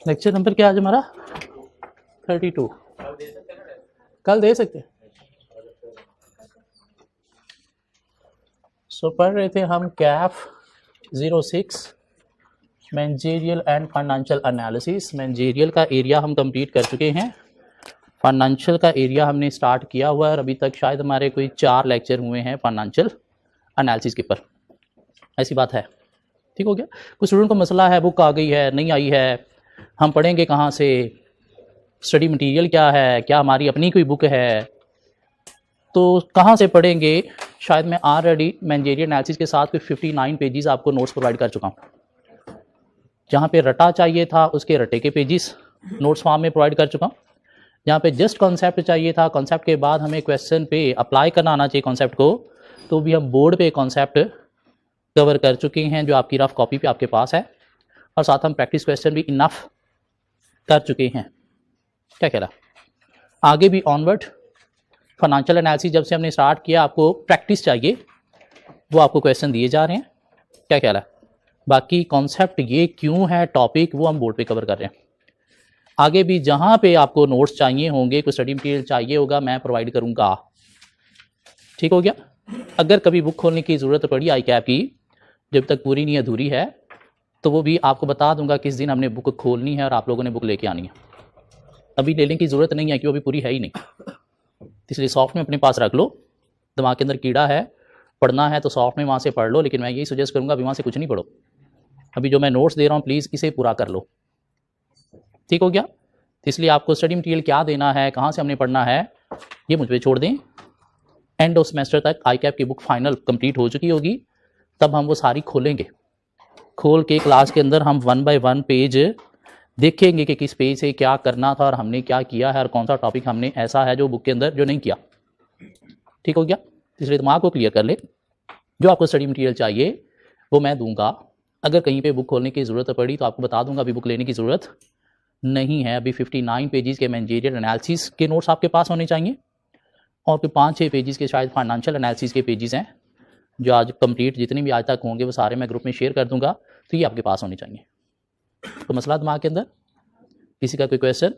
Lecture number क्या आज हमारा 32। कल दे सकते हैं। सो पढ़ रहे थे हम Kaif 06 managerial and financial analysis. Managerial का एरिया हम कंप्लीट कर चुके हैं, फाइनेंशियल का एरिया हमने स्टार्ट किया हुआ है और अभी तक शायद हमारे कोई 4 लेक्चर हुए हैं फाइनेंशियल एनालिसिस के ऊपर। ऐसी बात है, ठीक हो गया। कुछ स्टूडेंट को मसला है, बुक आ गई है नहीं आई है, हम पढ़ेंगे कहाँ से, स्टडी मटेरियल क्या है, क्या हमारी अपनी कोई बुक है, तो कहाँ से पढ़ेंगे। शायद मैं ऑलरेडी मैनेजरियल एनालिसिस के साथ कोई 59 पेजेस आपको नोट्स प्रोवाइड कर चुका हूँ। जहाँ पे रटा चाहिए था उसके रटे के पेजेस नोट्स फॉर्म में प्रोवाइड कर चुका हूँ। जहाँ पे जस्ट कॉन्सेप्ट चाहिए था, कॉन्सेप्ट के बाद हमें क्वेश्चन पे अप्लाई करना आना चाहिए कॉन्सेप्ट को, तो भी हम बोर्ड पे कॉन्सेप्ट कवर कर चुके हैं जो आपकी रफ कॉपी पे आपके पास है, और साथ हम प्रैक्टिस क्वेश्चन भी इनफ कर चुके हैं। क्या कह रहा, आगे भी ऑनवर्ड फाइनेंशियल एनालिसिस जब से हमने स्टार्ट किया आपको प्रैक्टिस चाहिए, वो आपको क्वेश्चन दिए जा रहे हैं। क्या कह रहा है, बाकी कॉन्सेप्ट ये क्यों है टॉपिक वो हम बोर्ड पे कवर कर रहे हैं। आगे भी जहाँ पे आपको नोट्स चाहिए होंगे, कोई स्टडी मटेरियल चाहिए होगा, मैं प्रोवाइड करूँगा। ठीक हो गया। अगर कभी बुक खोलने की ज़रूरत पड़ी आई कैप की, जब तक पूरी नहीं अधूरी है, तो वो भी आपको बता दूंगा किस दिन हमने बुक खोलनी है और आप लोगों ने बुक लेके आनी है। अभी लेने की ज़रूरत नहीं है क्योंकि अभी पूरी है ही नहीं, इसलिए सॉफ्ट में अपने पास रख लो। दिमाग के अंदर कीड़ा है, पढ़ना है तो सॉफ्ट में वहाँ से पढ़ लो, लेकिन मैं यही सजेस्ट करूँगा अभी वहाँ से कुछ नहीं पढ़ो। अभी जो मैं नोट्स दे रहा हूँ प्लीज़ इसे पूरा कर लो। ठीक हो गया। इसलिए आपको स्टडी मटेरियल क्या देना है, कहाँ से हमने पढ़ना है, ये मुझ पर छोड़ दें। एंड ऑफ सेमेस्टर तक आई कैप की बुक फाइनल कंप्लीट हो चुकी होगी, तब हम वो सारी खोलेंगे। खोल के क्लास के अंदर हम 1 बाय 1 पेज देखेंगे कि किस पेज से क्या करना था और हमने क्या किया है और कौन सा टॉपिक हमने ऐसा है जो बुक के अंदर जो नहीं किया। ठीक हो गया। इसलिए दिमाग को क्लियर कर ले। जो आपको स्टडी मटेरियल चाहिए वो मैं दूंगा। अगर कहीं पे बुक खोलने की ज़रूरत पड़ी तो आपको बता दूंगा, अभी बुक लेने की ज़रूरत नहीं है। अभी 59 पेजेस के मैनेजरियल एनालिसिस के नोट्स आपके पास होने चाहिए और फिर 5-6 पेजेस के शायद फाइनेंशियल एनालिसिस के पेजेस हैं जो आज कंप्लीट जितने भी आज तक होंगे वो सारे मैं ग्रुप में शेयर कर दूंगा, तो ये आपके पास होने चाहिए। तो मसला दिमाग के अंदर, किसी का कोई क्वेश्चन?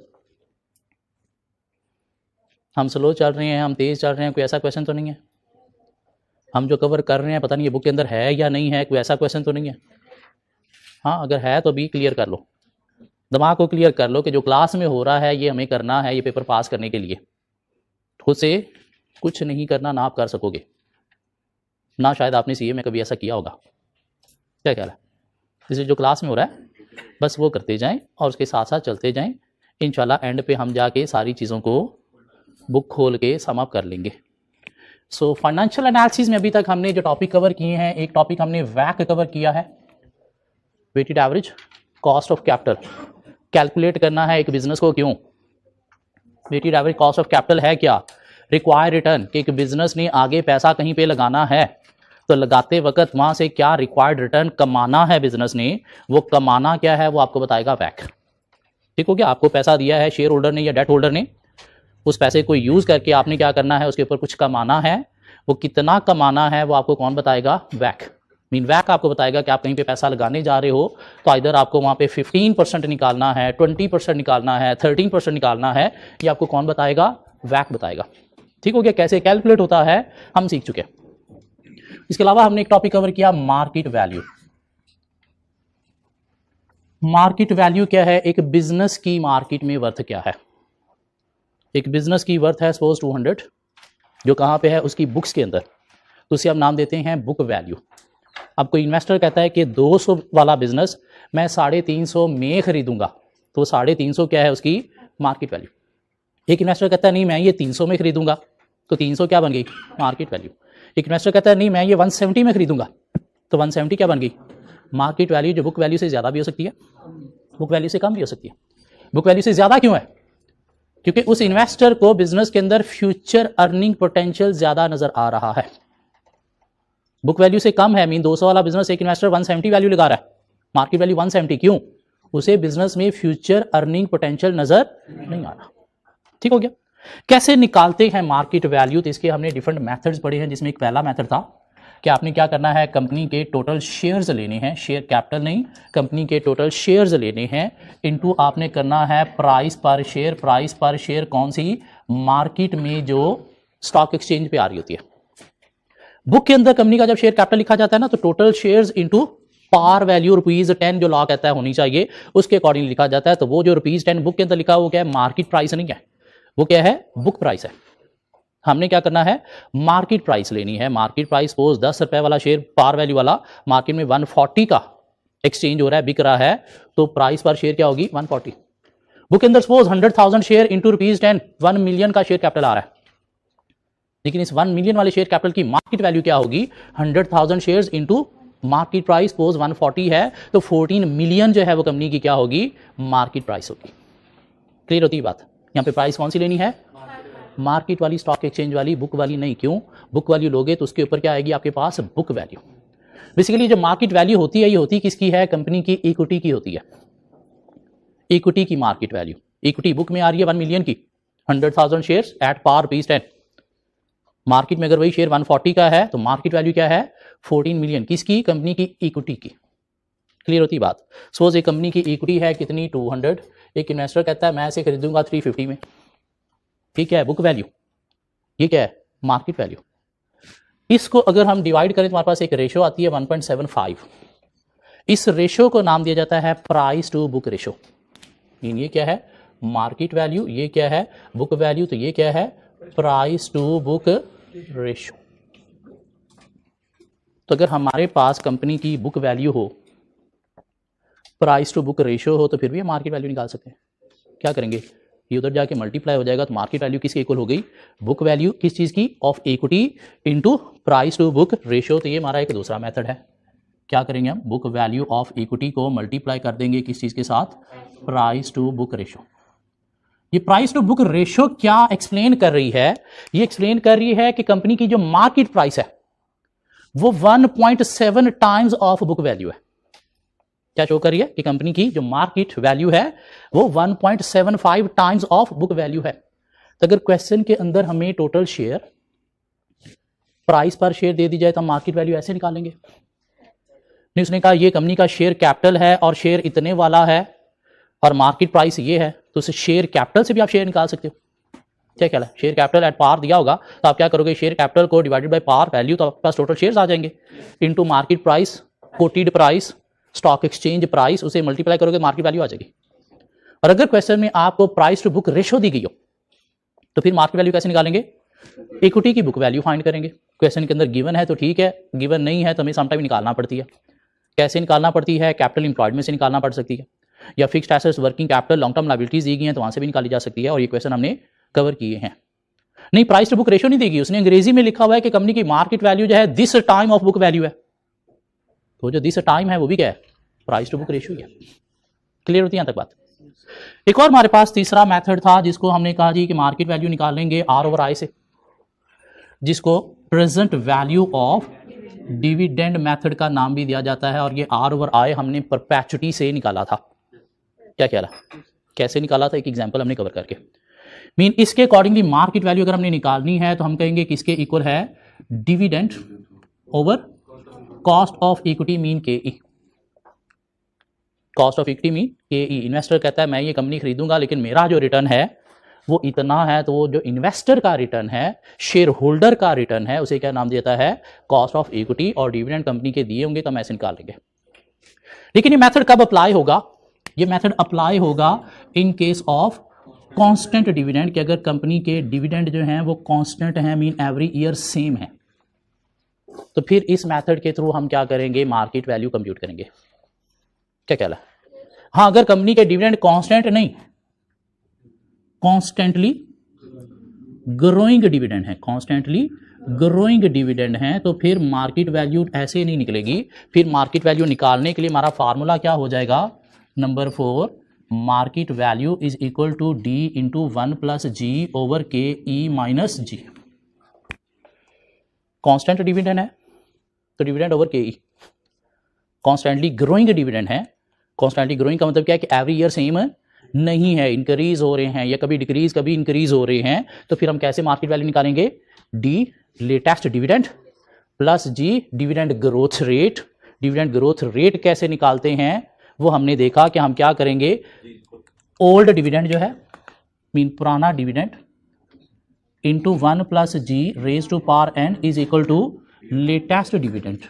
हम स्लो चल रहे हैं, हम तेज़ चल रहे हैं, कोई ऐसा क्वेश्चन तो नहीं है? हम जो कवर कर रहे हैं पता नहीं ये बुक के अंदर है या नहीं है, कोई ऐसा क्वेश्चन तो नहीं है? हाँ, अगर है तो भी क्लियर कर लो, दिमाग को क्लियर कर लो कि जो क्लास में हो रहा है ये हमें करना है, ये पेपर पास करने के लिए। खुद से कुछ नहीं करना ना आप कर सकोगे, ना शायद आपने सीए में कभी ऐसा किया होगा। क्या ख्याल है? इसलिए जो क्लास में हो रहा है बस वो करते जाएं और उसके साथ साथ चलते जाएं। इंशाल्लाह एंड पे हम जाके सारी चीज़ों को बुक खोल के सम अप कर लेंगे। सो फाइनेंशियल एनालिसिस में अभी तक हमने जो टॉपिक कवर किए हैं, एक टॉपिक हमने वैक कवर किया है, weighted average cost of capital. Calculate करना है एक बिजनेस को। क्यों? Weighted average cost of capital है क्या? रिक्वायर रिटर्न कि एक बिजनेस ने आगे पैसा कहीं पे लगाना है तो लगाते वक्त वहाँ से क्या रिक्वायर्ड रिटर्न कमाना है बिजनेस ने, वो कमाना क्या है वो आपको बताएगा वैक। ठीक हो गया। आपको पैसा दिया है शेयर होल्डर ने या डेट होल्डर ने, उस पैसे को यूज़ करके आपने क्या करना है, उसके ऊपर कुछ कमाना है। वो कितना कमाना है वो आपको कौन बताएगा? वैक। वैक आपको बताएगा कि आप कहीं पे पैसा लगाने जा रहे हो तो इधर आपको वहाँ पे 15% निकालना है, 20% निकालना है, 13% निकालना है, ये आपको कौन बताएगा? वैक बताएगा। ठीक हो गया। कैसे कैलकुलेट होता है हम सीख चुके हैं। इसके अलावा हमने एक टॉपिक कवर किया, मार्केट वैल्यू। मार्केट वैल्यू क्या है? एक बिजनेस की मार्केट में वर्थ क्या है। एक बिजनेस की वर्थ है सपोज 200, जो कहाँ पे है? उसकी बुक्स के अंदर, तो उसे हम नाम देते हैं बुक वैल्यू। अब कोई इन्वेस्टर कहता है कि 200 वाला बिजनेस मैं 350 में खरीदूंगा, तो 350 क्या है? उसकी मार्केट वैल्यू। एक इन्वेस्टर कहता है नहीं मैं ये 300 में खरीदूंगा, तो 300 क्या बन गई? Market value. एक इन्वेस्टर कहता है नहीं मैं ये 170 में खरीदूंगा, तो 170 क्या बन गई? Market value. जो बुक वैल्यू से ज़्यादा भी हो सकती है, बुक वैल्यू से कम भी हो सकती है। बुक वैल्यू से ज़्यादा क्यों है? क्योंकि उस इन्वेस्टर को बिजनेस के अंदर फ्यूचर अर्निंग पोटेंशियल ज़्यादा नजर आ रहा है। बुक वैल्यू से कम है, 200 वाला बिजनेस एक इन्वेस्टर 170 वैल्यू लगा रहा है, मार्केट वैल्यू 170। क्यों? उसे बिजनेस में फ्यूचर अर्निंग पोटेंशियल नजर नहीं आ रहा। ठीक हो गया। कैसे निकालते हैं मार्केट वैल्यू? तो इसके हमने डिफरेंट मेथड्स पढ़े हैं, जिसमें एक पहला मेथड था कि आपने क्या करना है, कंपनी के टोटल शेयर्स लेने हैं, शेयर कैपिटल नहीं, कंपनी के टोटल शेयर्स लेने हैं, इनटू आपने करना है प्राइस पर शेयर। प्राइस पर शेयर कौन सी, मार्केट में जो स्टॉक एक्सचेंज पे आ रही होती है। बुक के अंदर कंपनी का जब शेयर कैपिटल लिखा जाता है ना, तो total shares into par value ₹10 जो लॉ कहता है होनी चाहिए, उसके अकॉर्डिंग लिखा जाता है। तो वो जो ₹10 बुक के अंदर लिखा वो क्या है, मार्केट प्राइस नहीं है, वो क्या है, बुक प्राइस है। हमने क्या करना है, मार्केट प्राइस लेनी है। मार्केट प्राइस सपोज ₹10 वाला शेयर पार वैल्यू वाला मार्केट में 140 का एक्सचेंज हो रहा है, बिक रहा है, तो प्राइस पर शेयर क्या होगी, 140। बुक के अंदर सपोज 100,000 शेयर इंटू ₹10, 1 मिलियन का शेयर कैपिटल आ रहा है, लेकिन इस 1 मिलियन वाले शेयर कैपिटल की मार्केट वैल्यू क्या होगी, 100,000 shares into market price suppose 140 है, तो 14 मिलियन जो है वो कंपनी की क्या होगी, मार्केट प्राइस होगी। क्लियर होती है बात। यहाँ पे प्राइस कौन सी लेनी है, मार्केट वाली, स्टॉक एक्सचेंज वाली, बुक वाली नहीं। क्यों, बुक वाली लोगे तो उसके ऊपर क्या आएगी आपके पास, बुक वैल्यू। बेसिकली जो मार्केट वैल्यू होती है, ये होती किसकी है, कंपनी की इक्विटी की होती है, इक्विटी की मार्केट वैल्यू। इक्विटी बुक में आ रही है 1 मिलियन की, 100,000 शेयर्स एट पार ₹10। मार्केट में अगर वही शेयर 140 का है तो मार्केट वैल्यू क्या है, 14 मिलियन, किसकी, कंपनी की इक्विटी की। क्लियर होती बात। सपोज एक कंपनी की इक्विटी है कितनी, 200, एक इन्वेस्टर कहता है मैं इसे खरीदूंगा 350 में, ठीक है, बुक वैल्यू, ये क्या है, मार्केट वैल्यू। इसको अगर हम डिवाइड करें तो हमारे पास एक रेशो आती है 1.75। इस रेशो को नाम दिया जाता है प्राइस टू बुक रेशो। ये क्या है, मार्केट वैल्यू, ये क्या है, बुक वैल्यू, तो ये क्या है, प्राइस टू बुक रेशो। तो अगर हमारे पास कंपनी की बुक वैल्यू हो, प्राइस टू बुक रेशो हो, तो फिर भी हम मार्केट वैल्यू निकाल सकते हैं। क्या करेंगे, ये उधर जाके मल्टीप्लाई हो जाएगा, तो मार्केट वैल्यू किसके इक्वल हो गई, बुक वैल्यू किस चीज़ की, of equity into price to book ratio. तो ये हमारा एक दूसरा मेथड है। क्या करेंगे हम, बुक वैल्यू ऑफ इक्विटी को मल्टीप्लाई कर देंगे किस चीज़ के साथ, प्राइस टू बुक रेशो। ये प्राइस टू बुक रेशो क्या एक्सप्लेन कर रही है, ये एक्सप्लेन कर रही है कि कंपनी की जो मार्केट प्राइस है वो 1.7 टाइम्स ऑफ बुक वैल्यू है। क्या शो कर रही है कि कंपनी की जो मार्केट वैल्यू है वो 1.75 टाइम्स ऑफ बुक वैल्यू है। तो अगर क्वेश्चन के अंदर हमें टोटल शेयर प्राइस पर शेयर दे दी जाए तो हम मार्केट वैल्यू ऐसे निकालेंगे नहीं। उसने कहा ये कंपनी का शेयर कैपिटल है और शेयर इतने वाला है और मार्केट प्राइस ये है, तो उसे शेयर कैपिटल से भी आप शेयर निकाल सकते हो। क्या ख्याल है, शेयर कैपिटल एट पार दिया होगा तो आप क्या करोगे, शेयर कैपिटल को डिवाइडेड बाय पार वैल्यू, तो आपके पास टोटल शेयर्स आ जाएंगे, into market price, coated price, stock exchange price, उसे मल्टीप्लाई करोगे मार्केट वैल्यू आ जाएगी। और अगर क्वेश्चन में आपको प्राइस टू बुक रेशो दी गई हो तो फिर मार्केट वैल्यू कैसे निकालेंगे, इक्विटी की बुक वैल्यू फाइंड करेंगे। क्वेश्चन के अंदर गिवन है तो ठीक है, गिवन नहीं है तो हमें समटाइम निकालना पड़ती है। कैसे निकालना पड़ती है, कैपिटल इंप्लॉयड में से निकालना पड़ सकती है, या fixed assets, working capital, long term liabilities दी गई हैं तो वहां से भी निकाली जा सकती है। और ये क्वेश्चन हमने कवर किए हैं। नहीं, प्राइस टू बुक रेशो नहीं देगी, उसने अंग्रेजी में लिखा हुआ है कि कंपनी की मार्केट वैल्यू जो है this time of book value है, तो जो दिस टाइम है वो भी क्या है, प्राइस टू बुक रेशो है। क्लियर होती है यहां तक बात। एक और हमारे पास तीसरा मेथड था जिसको हमने कहा जी कि मार्केट वैल्यू निकाल लेंगे आर ओवर आई से, जिसको present value of dividend method का नाम भी दिया जाता है। और ये आर ओवर आई हमने परपेचुटी से निकाला था। क्या कहला, कैसे निकाला था, एक एग्जांपल हमने कवर करके। मीन इसके अकॉर्डिंगली मार्केट वैल्यू अगर हमने निकालनी है तो हम कहेंगे किसके इक्वल है, dividend over cost of equity mean के E. Cost of equity mean के ई। इन्वेस्टर कहता है मैं ये कंपनी खरीदूंगा लेकिन मेरा जो रिटर्न है वो इतना है, तो वो जो इन्वेस्टर का रिटर्न है, शेयर होल्डर का रिटर्न है, उसे क्या नाम देता है, कॉस्ट ऑफ इक्विटी। और डिविडेंड कंपनी के दिए होंगे तो हम ऐसे निकाल लेंगे। लेकिन ये मेथड कब अप्लाई होगा, ये मेथड अप्लाई होगा in case of constant dividend, कि अगर कंपनी के डिविडेंड जो हैं वो कांस्टेंट हैं, मीन एवरी ईयर सेम है, तो फिर इस मेथड के थ्रू हम क्या करेंगे, मार्केट वैल्यू कंप्यूट करेंगे। क्या कहला, हाँ अगर कंपनी के डिविडेंड कांस्टेंट नहीं, कॉन्स्टेंटली ग्रोइंग डिविडेंड है, कॉन्स्टेंटली ग्रोइंग डिविडेंड है, तो फिर मार्केट वैल्यू ऐसे नहीं निकलेगी। फिर मार्केट वैल्यू निकालने के लिए हमारा फार्मूला क्या हो जाएगा, number 4, market value is equal to D into 1 plus G over K E minus G. Constant dividend है तो dividend over K E, constantly growing dividend है। कॉन्स्टेंटली ग्रोइंग का मतलब क्या है कि एवरी ईयर सेम नहीं है, इंक्रीज हो रहे हैं, या कभी डिक्रीज कभी इंक्रीज हो रहे हैं, तो फिर हम कैसे मार्केट वैल्यू निकालेंगे, D latest dividend plus G dividend growth rate. Dividend growth rate कैसे निकालते हैं वो हमने देखा कि हम क्या करेंगे, ओल्ड डिविडेंड जो है मीन पुराना dividend into 1 plus G raise to power N is equal to latest dividend.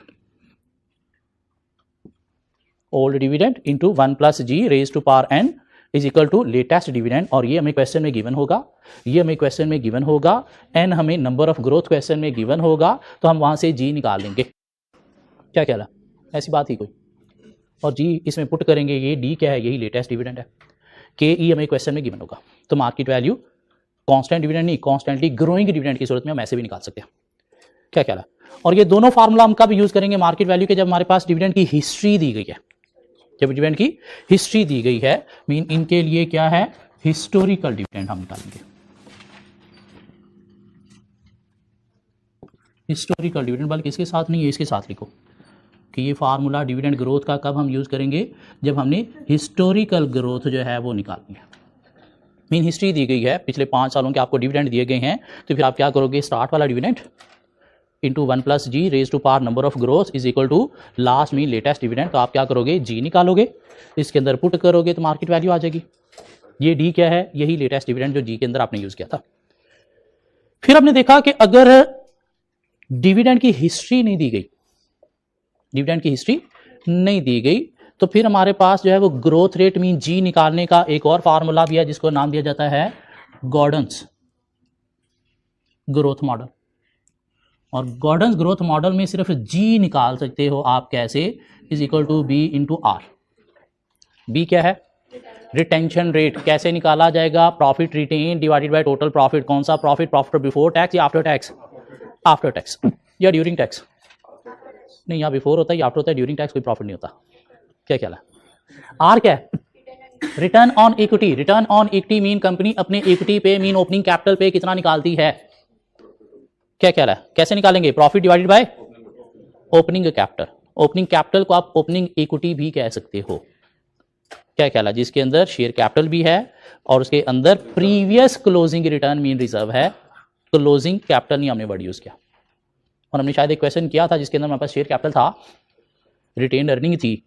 Old dividend into 1 plus G raise to power N is equal to latest dividend. और ये हमें क्वेश्चन में given होगा, ये हमें क्वेश्चन में given होगा, N हमें नंबर ऑफ ग्रोथ क्वेश्चन में गिवन होगा, तो हम वहां से जी निकाल लेंगे। क्या कहला, ऐसी बात ही कोई। और जी इसमें पुट करेंगे, ये डी क्या है, यही लेटेस्ट डिविडेंड है। के ई हमें क्वेश्चन में गिवन होगा। तो मार्केट वैल्यू कांस्टेंट डिविडेंड नहीं, कांस्टेंटली ग्रोइंग डिविडेंड की सूरत में हम ऐसे भी निकाल सकते हैं। क्या कहला। और ये दोनों फार्मूला हम कब यूज करेंगे मार्केट वैल्यू के, जब हमारे पास डिविडेंड की हिस्ट्री दी गई है। जब डिविडेंड की हिस्ट्री दी गई है मीन इनके लिए क्या है, हिस्टोरिकल डिविडेंड हम निकालेंगे। हिस्टोरिकल डिविडेंड, बल्कि इसके साथ नहीं है, इसके साथ लिखो कि ये फार्मूला डिविडेंड ग्रोथ का कब हम यूज करेंगे, जब हमने हिस्टोरिकल ग्रोथ जो है वो निकालनी है। मीन हिस्ट्री दी गई है, पिछले 5 सालों के आपको डिविडेंड दिए गए हैं, तो फिर आप क्या करोगे, स्टार्ट वाला dividend into 1 plus G raise to power number of growth is equal to last mean latest dividend. तो आप क्या करोगे, जी निकालोगे, इसके अंदर पुट करोगे तो मार्केट वैल्यू आ जाएगी। ये डी क्या है, यही लेटेस्ट डिविडेंड जो जी के अंदर आपने यूज किया था। फिर हमने देखा कि अगर डिविडेंड की हिस्ट्री नहीं दी गई, डिविडेंड की हिस्ट्री नहीं दी गई, तो फिर हमारे पास जो है वो ग्रोथ रेट मीन जी निकालने का एक और फार्मूला भी है, जिसको नाम दिया जाता है गॉर्डन्स ग्रोथ मॉडल। और गॉर्डन्स ग्रोथ मॉडल में सिर्फ जी निकाल सकते हो आप कैसे, is equal to B into R. B क्या है, रिटेंशन रेट। कैसे निकाला जाएगा, profit retain divided by total profit. कौन सा प्रॉफिट, प्रॉफिट बिफोर टैक्स या आफ्टर टैक्स, आफ्टर टैक्स या ड्यूरिंग टैक्स। नहीं, यहाँ बिफोर होता है या आफ्टर होता है, ड्यूरिंग टैक्स कोई प्रॉफिट नहीं होता। क्या क्या आर क्या है, return on equity. Return on equity mean company अपने इक्विटी पे मीन ओपनिंग कैपिटल पे कितना निकालती है। क्या कह रहा है, कैसे निकालेंगे, profit divided by opening capital. Opening capital को आप ओपनिंग इक्विटी भी कह सकते हो। क्या कहला, जिसके अंदर शेयर कैपिटल भी है और उसके अंदर previous closing return mean reserve है। क्लोजिंग कैपिटल नहीं हमने वर्ड यूज किया। और हमने शायद एक क्वेश्चन किया था जिसके अंदर हमारे पास शेयर कैपिटल था, रिटेन अर्निंग थी,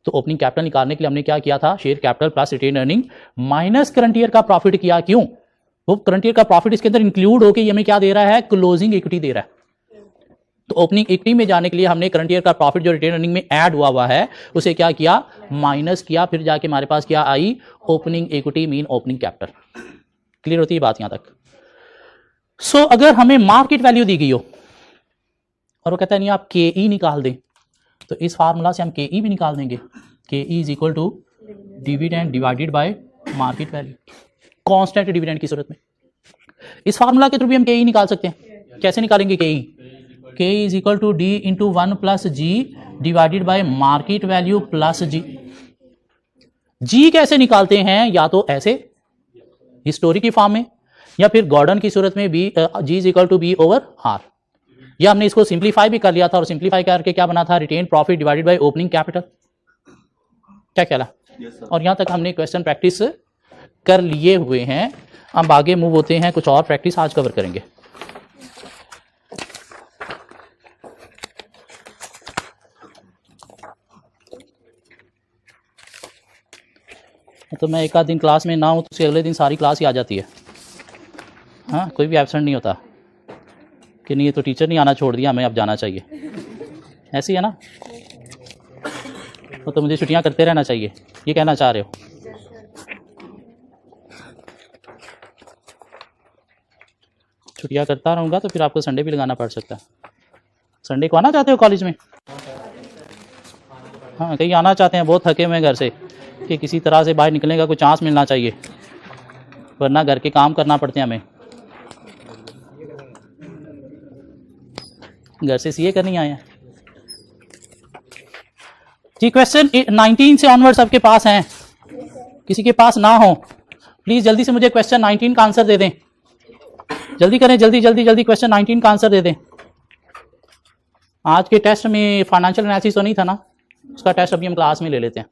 तो ओपनिंग कैपिटल निकालने के लिए हमने क्या किया था, share capital plus retain earning minus current year का प्रॉफिट किया। क्यों, वो करंट ईयर का प्रॉफिट इसके अंदर इंक्लूड होकर ये हमें क्या दे रहा है, क्लोजिंग इक्विटी दे रहा है। तो ओपनिंग इक्विटी में जाने के लिए हमने करंट ईयर का प्रॉफिट जो रिटेन अर्निंग में ऐड हुआ है उसे क्या किया, माइनस किया, फिर जाके हमारे पास क्या आई, opening equity mean opening capital. Clear होती है बात यहां तक। सो अगर हमें मार्केट वैल्यू दी गई हो और वो कहता है नहीं आप के ई निकाल दें, तो इस फार्मूला से हम के ई भी निकाल देंगे। K E is equal to dividend divided by market value, constant dividend की सूरत में। इस फार्मूला के थ्रू भी हम के ई निकाल सकते हैं। कैसे निकालेंगे K E, K is equal to D into 1 plus G divided by market value plus G. G कैसे निकालते हैं, या तो ऐसे हिस्टोरिक की फॉर्म में, या फिर गॉर्डन की सूरत में B G is equal to B over R, या हमने इसको सिंप्लीफाई भी कर लिया था और सिंप्लीफाई करके क्या बना था, retain profit divided by opening capital. क्या कहला, और यहां तक हमने क्वेश्चन प्रैक्टिस कर लिए हुए हैं। अब आगे मूव होते हैं, कुछ और प्रैक्टिस आज कवर करेंगे। तो मैं एक आध दिन क्लास में ना हूं तो उसके अगले दिन सारी क्लास ही आ जाती है। हाँ, कोई भी एब्सेंट नहीं होता कि नहीं ये तो टीचर नहीं आना छोड़ दिया, हमें अब जाना चाहिए, ऐसी है ना। तो मुझे छुट्टियां करते रहना चाहिए, ये कहना चाह रहे हो। छुट्टियां करता रहूँगा तो फिर आपको संडे भी लगाना पड़ सकता है। संडे को आना चाहते हो कॉलेज में, हाँ कहीं आना चाहते हैं, बहुत थके हुए हैं घर से, कि किसी तरह से बाहर निकलने का कोई चांस मिलना चाहिए, वरना घर के काम करना पड़ते हैं हमें। घर से सीए करने आए हैं जी। क्वेश्चन 19 से ऑनवर्ड सबके पास हैं, किसी के पास ना हो प्लीज जल्दी से मुझे क्वेश्चन 19 का आंसर दे दें। जल्दी करें, जल्दी जल्दी जल्दी क्वेश्चन 19 का आंसर दे दें। आज के टेस्ट में फाइनेंशियल एनालिसिस तो नहीं था ना, उसका टेस्ट अभी हम क्लास में ले लेते हैं।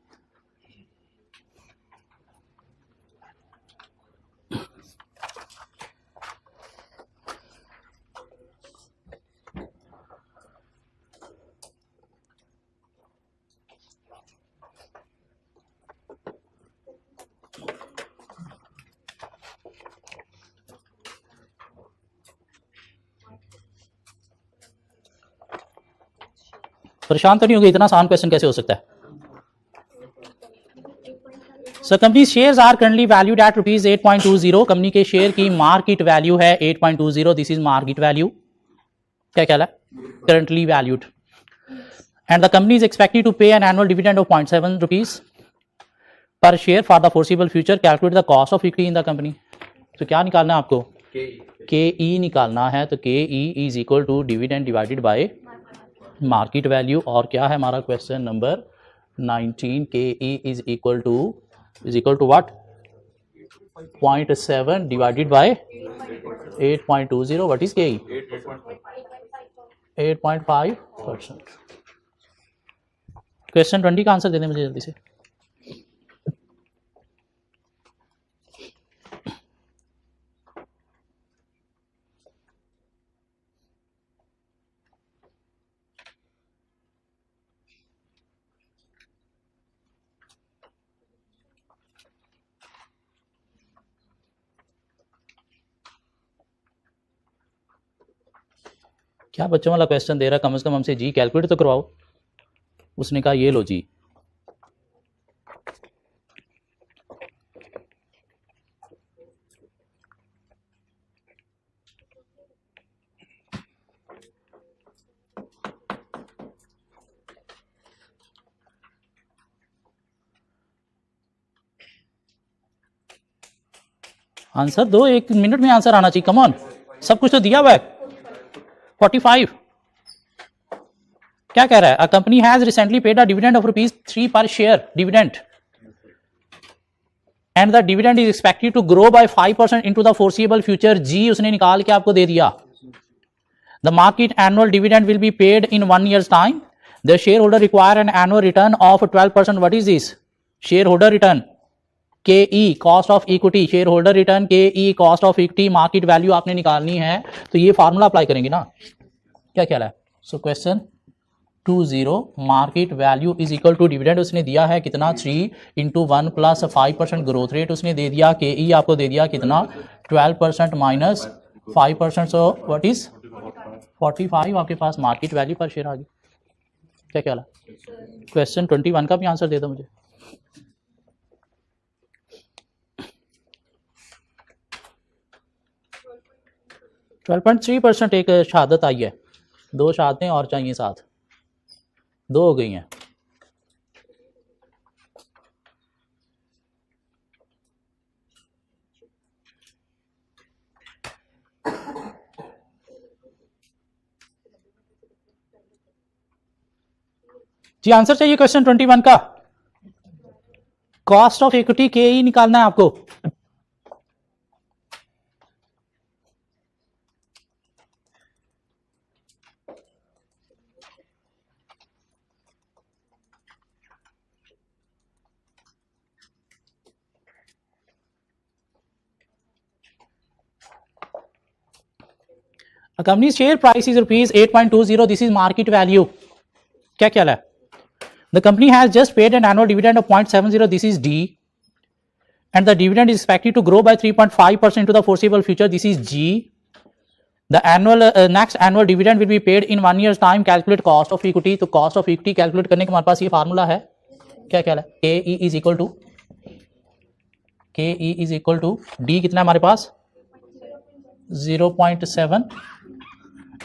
परेशान तो नहीं होगी, इतना आसान क्वेश्चन कैसे हो सकता है? So company shares are currently valued at rupees 8.20। Company के शेयर की मार्केट वैल्यू है 8.20। दिस इज मार्केट वैल्यू, क्या कहला है? Currently valued. And the company is expected to pay an annual dividend of 0.7 rupees per share for the foreseeable future. Calculate the cost of equity in the company. तो क्या निकालना है आपको? के ई निकालना है। तो K E is equal to dividend divided by market value. और क्या है हमारा question number 19? K E is equal to what? 0.7 divided by 8.20। What is K E? 8.5%। Question 20 का आंसर दे दें मुझे जल्दी से। क्या बच्चों वाला क्वेश्चन दे रहा, कम से कम हमसे जी कैलकुलेट तो करवाओ। उसने कहा ये लो जी। आंसर दो, 1 मिनट में आंसर आना चाहिए। कम ऑन, सब कुछ तो दिया हुआ है। 45 क्या कह रहा है? A company has recently paid a dividend of ₹3 per share dividend and the dividend is expected to grow by 5% into the foreseeable future. जी उसने निकाल के आपको दे दिया। The market annual dividend will be paid in 1 years time. The share holder require an annual return of 12%। What is this? Share holder return. K E cost of equity, share holder return, K E cost of equity, market value आपने निकालनी है। तो ये formula apply करेंगे ना। क्या क्या है? So question 20 market value is equal to dividend उसने दिया है कितना? 3 × 1 + 5% ग्रोथ रेट उसने दे दिया। के ई आपको दे दिया कितना? 12% माइनस 5%। सो व्हाट इज 45 आपके पास मार्केट वैल्यू पर शेयर आ गई। क्या क्या है? क्वेश्चन 21 का भी आंसर दे दो मुझे। %12.3% एक शहादत आई है। 2 शहादतें और चाहिए साथ, 2 हो गई हैं। जी आंसर चाहिए क्वेश्चन 21 का। कॉस्ट ऑफ इक्विटी के ई निकालना है आपको। A company's share price is ₹8.20. This is market value. क्या क्या है? The company has just paid an annual dividend of 0.70. This is D. And the dividend is expected to grow by 3.5% to the foreseeable future. This is G. The next annual dividend will be paid in 1 year's time. Calculate cost of equity. तो cost of equity calculate करने का हमारे पास ये formula है। क्या क्या है? KE is equal to D कितना है हमारे पास? 0.7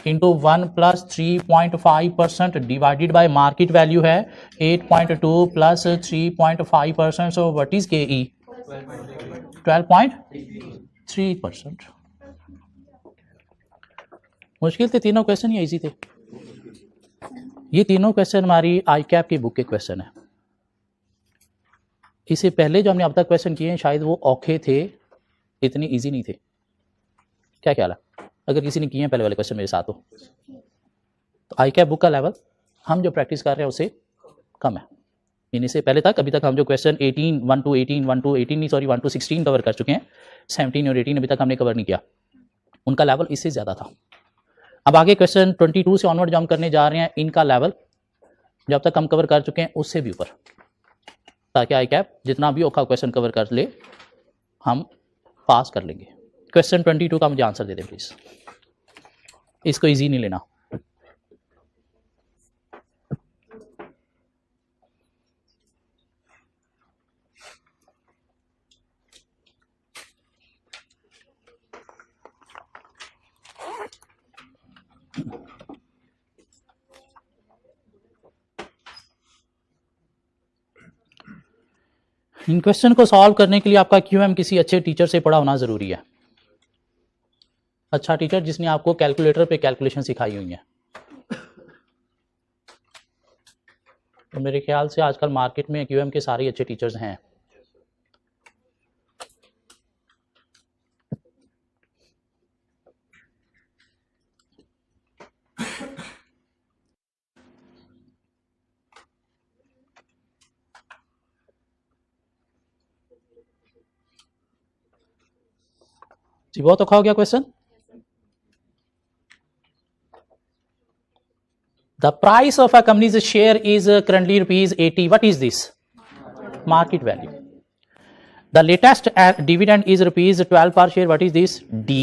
into 1 plus 3.5% divided by market value है 8.2 plus 3.5%। So what is KE? 12.3%। मुश्किल थे तीनों क्वेश्चन या इजी थे? ये तीनों क्वेश्चन हमारी आई कैप की बुक के क्वेश्चन है। इससे पहले जो हमने अब तक क्वेश्चन किए हैं शायद वो औखे थे, इतने इजी नहीं थे। क्या ख्याल है? अगर किसी ने किए हैं पहले वाले क्वेश्चन मेरे साथ हो तो आई कैप बुक का लेवल हम जो प्रैक्टिस कर रहे हैं उससे कम है। इन्हीं से पहले तक अभी तक हम जो क्वेश्चन 18, 1 to 16 कवर कर चुके हैं, 17 और 18 अभी तक हमने कवर नहीं किया, उनका लेवल इससे ज़्यादा था। अब आगे क्वेश्चन 22 से ऑनवर्ड जो हम करने जा रहे हैं इनका लेवल जो अब तक हम कवर कर चुके हैं उससे भी ऊपर, ताकि आई कैप जितना भी औखा क्वेश्चन कवर कर ले हम पास कर लेंगे। क्वेश्चन 22 का मुझे आंसर दे दें प्लीज। इसको इजी नहीं लेना। इन क्वेश्चन को सॉल्व करने के लिए आपका क्यूएम किसी अच्छे टीचर से पढ़ा होना ज़रूरी है। अच्छा टीचर जिसने आपको कैलकुलेटर पे कैलकुलेशन सिखाई हुई है। तो मेरे ख्याल से आजकल मार्केट में क्यूएम के सारे अच्छे टीचर्स हैं। जी बहुत औखा हो गया question. The price of a company's share is currently rupees 80. What is this? Market value. The latest dividend is rupees 12 per share. What is this? D.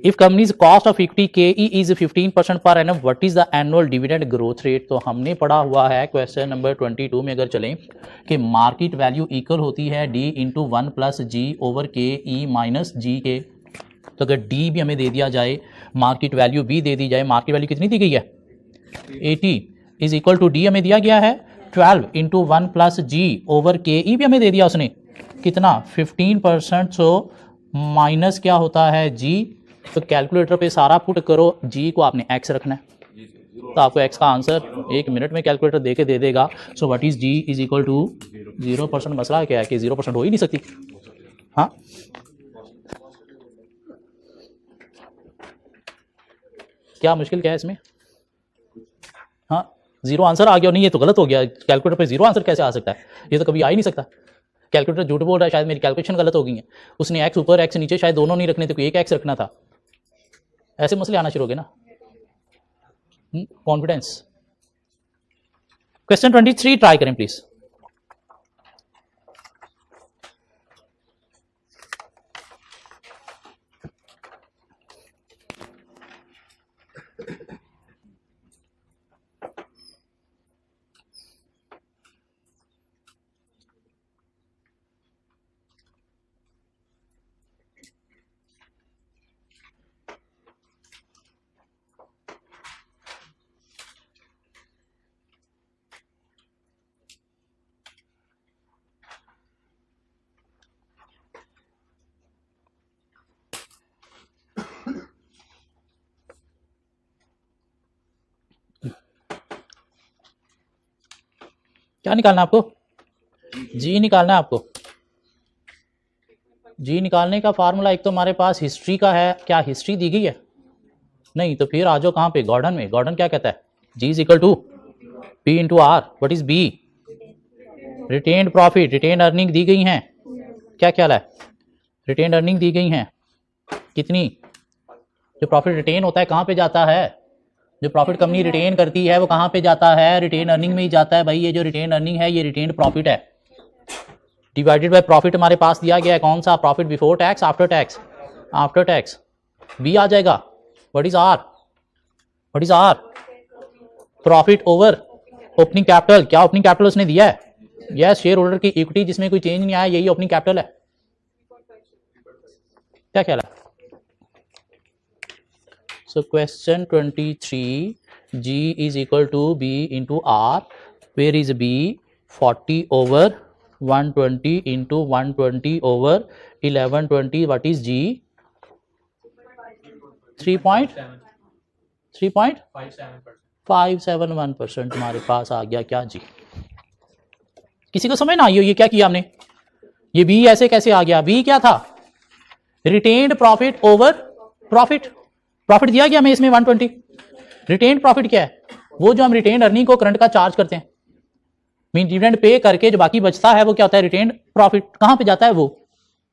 If company's cost of equity KE is 15% per annum, what is the annual dividend growth rate? तो हमने पढ़ा हुआ है question number 22 में अगर चलें कि market value equal होती है D into 1 plus G over K E minus जी के। तो अगर D भी हमें दे दिया जाए, मार्केट वैल्यू भी दे दी जाए, मार्केट वैल्यू कितनी दी गई है 80 इज इक्वल टू डी हमें दिया गया है 12 into 1 plus G over K ई भी हमें दे दिया उसने कितना 15%। सो माइनस क्या होता है जी। तो कैलकुलेटर पे सारा पुट करो, जी को आपने एक्स रखना है तो आपको एक्स का आंसर 1 मिनट में कैलकुलेटर दे के दे देगा। So what is G is equal to 0%। मसला क्या है कि 0% हो ही नहीं सकती। हाँ क्या मुश्किल क्या है इसमें? हाँ जीरो आंसर आ गया नहीं, ये तो गलत हो गया। कैलकुलेटर पे जीरो आंसर कैसे आ सकता है? ये तो कभी आ ही नहीं सकता। कैलकुलेटर झूठ बोल रहा है, शायद मेरी कैलकुलेशन गलत हो गई है। उसने एक्स ऊपर एक्स नीचे शायद दोनों नहीं रखने थे, कोई एक एक्स रखना था। ऐसे मसले आना शुरू हो गए ना। कॉन्फिडेंस। क्वेश्चन 23 ट्राई करें प्लीज। क्या निकालना है आपको? जी निकालना है आपको। जी निकालने का फार्मूला एक तो हमारे पास हिस्ट्री का है। क्या हिस्ट्री दी गई है? नहीं। तो फिर आ जाओ कहाँ पे? गॉर्डन में। गॉर्डन क्या कहता है? G is equal to P into R. What is B? Retained profit. Retained earning दी गई हैं। क्या ख्याल है? रिटेन्ड अर्निंग दी गई हैं कितनी? जो प्रॉफिट रिटेन होता है कहाँ पे जाता है? जो प्रॉफिट कंपनी रिटेन करती है वो कहाँ पे जाता है? रिटेन अर्निंग में ही जाता है भाई। ये जो रिटेन अर्निंग है ये रिटेन्ड प्रॉफिट है डिवाइडेड बाय प्रॉफिट हमारे पास दिया गया है कौन सा? Profit before tax after tax. After tax B आ जाएगा। What is R? What is R? Profit over opening capital. क्या ओपनिंग कैपिटल उसने दिया है? यस। शेयर होल्डर की इक्विटी जिसमें कोई चेंज नहीं आया, यही ओपनिंग कैपिटल है। क्या ख्याल है? So question 23, G is equal to B into R. Where is B? 40 over 120 into 120 over 1120. What is G? 3.571%। हमारे पास आ गया क्या जी? किसी को समझ ना आई हो ये क्या किया हमने? ये B ऐसे कैसे आ गया? B क्या था? Retained profit over profit. Profit दिया गया हमें इसमें 120। रिटेन्ड प्रॉफिट क्या है? वो जो हम रिटेन्ड अर्निंग को करंट का चार्ज करते हैं, मीन डिविडेंड पे करके जो बाकी बचता है वो क्या होता है? Retained profit. कहां पे जाता है वो?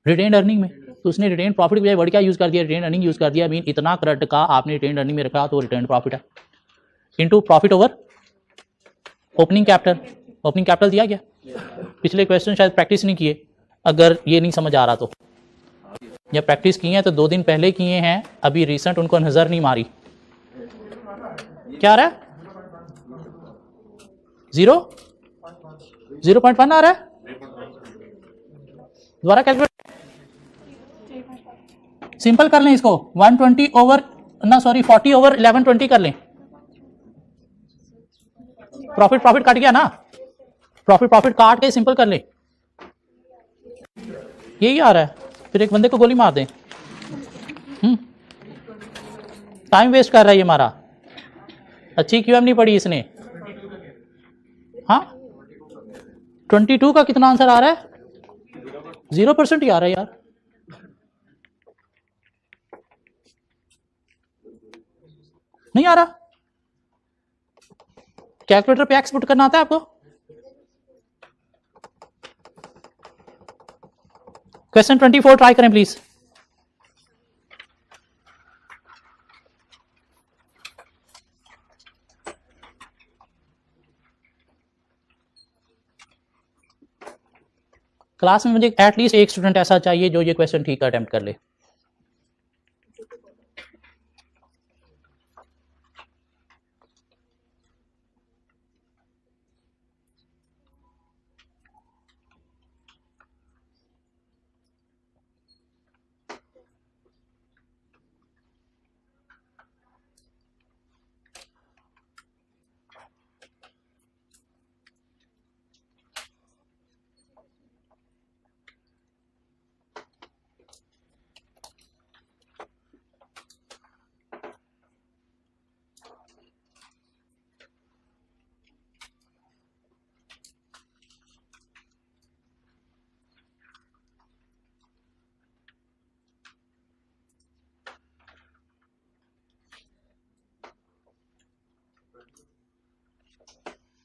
रिटेन्ड अर्निंग में। तो उसने रिटेन्ड प्रॉफिट के बजाय वर्ड क्या यूज कर दिया? रिटेन्ड अर्निंग यूज कर दिया। मीन इतना करंट का आपने रिटेन्ड अर्निंग में रखा तो रिटेन्ड प्रॉफिट है into profit over opening capital. Opening capital दिया गया। पिछले क्वेश्चन शायद प्रैक्टिस नहीं किए, अगर ये नहीं समझ आ रहा तो, या प्रैक्टिस किए हैं तो 2 दिन पहले किए हैं, अभी रिसेंट उनको नजर नहीं मारी। क्या आ रहा है? 0.1 आ रहा है। दोबारा कैलकुलेट सिंपल कर लें इसको। 120 ओवर 40 ओवर 1120 कर लें। प्रॉफिट काट गया ना? प्रॉफिट काट के सिंपल कर लें। यही आ रहा है, फिर एक बंदे को गोली मार दें। टाइम वेस्ट कर रहा है ये हमारा। अच्छी क्यूएम नहीं पढ़ी इसने। हाँ 22 का कितना आंसर आ रहा है? 0% ही आ रहा है यार। नहीं आ रहा। कैलकुलेटर पे एक्स पुट करना आता है आपको? क्वेश्चन 24 ट्राई करें प्लीज। क्लास में मुझे एटलीस्ट एक स्टूडेंट ऐसा चाहिए जो ये क्वेश्चन ठीक अटेम्प्ट कर ले।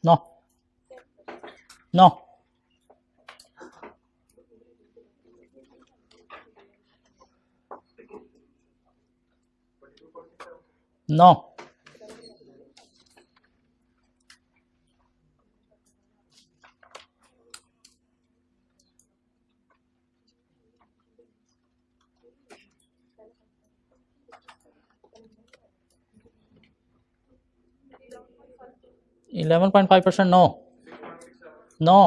No no no 11.5%। No no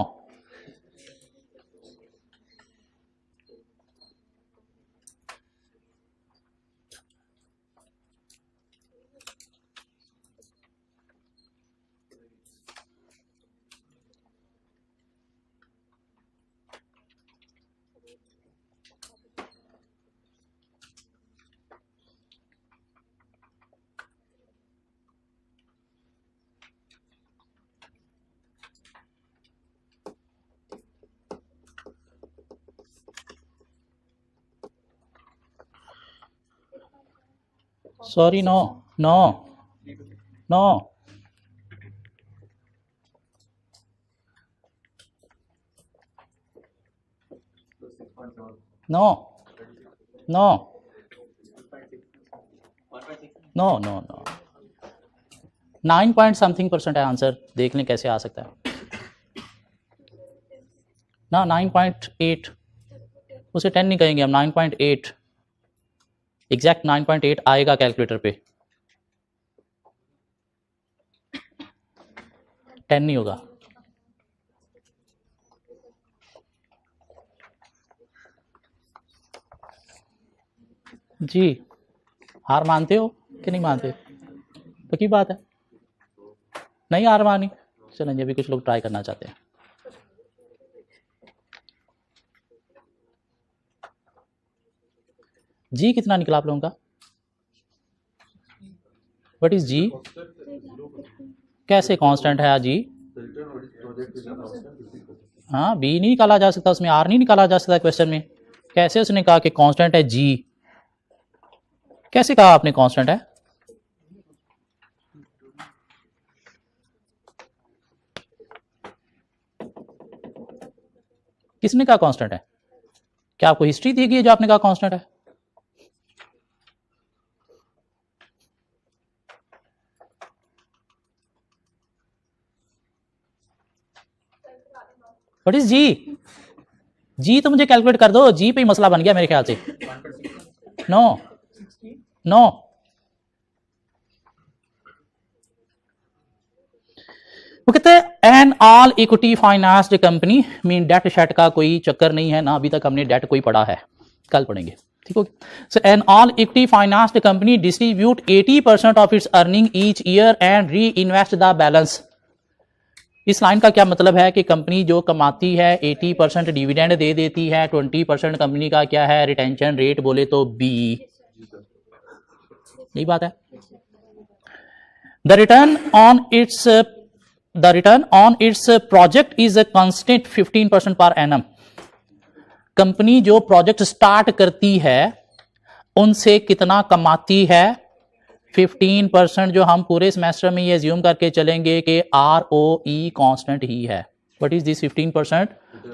sorry no no no no no no no no 9 point something % है आंसर। देख लें कैसे आ सकता है ना। 9.8 उसे 10 नहीं कहेंगे हम, 9.8 एग्जैक्ट 9.8 आएगा कैलकुलेटर पे, 10 नहीं होगा। जी हार मानते हो कि नहीं मानते? तो की बात है, नहीं हार मानी। चलें ये भी कुछ लोग ट्राई करना चाहते हैं। जी कितना निकला आप लोगों का? व्हाट इज जी? कैसे कांस्टेंट है जी? हाँ बी नहीं निकाला जा सकता, उसमें आर नहीं निकाला जा सकता क्वेश्चन में। कैसे उसने कहा कि कांस्टेंट है जी? कैसे कहा आपने कांस्टेंट है? किसने कहा कांस्टेंट है? क्या आपको हिस्ट्री दी गई है जो आपने कहा कांस्टेंट है? व्हाट इज जी? जी तो मुझे कैलकुलेट कर दो, जी पे ही मसला बन गया मेरे ख्याल से। नो नो वो कहते हैं an all equity financed company mean debt शेट का कोई चक्कर नहीं है ना, अभी तक हमने डेट कोई पढ़ा है, कल पढ़ेंगे। ठीक हो गया। So an all equity financed company distribute 80% of its earning each year and reinvest the balance इस लाइन का क्या मतलब है कि कंपनी जो कमाती है 80% डिविडेंड दे देती है, 20% कंपनी का क्या है रिटेंशन रेट बोले तो बी, यही बात है। The return on its project is constant 15% per annum. Company जो प्रोजेक्ट स्टार्ट करती है उनसे कितना कमाती है, 15%, जो हम पूरे सेमेस्टर में ये एज्यूम करके चलेंगे कि ROE कांस्टेंट ही है। What is this 15%?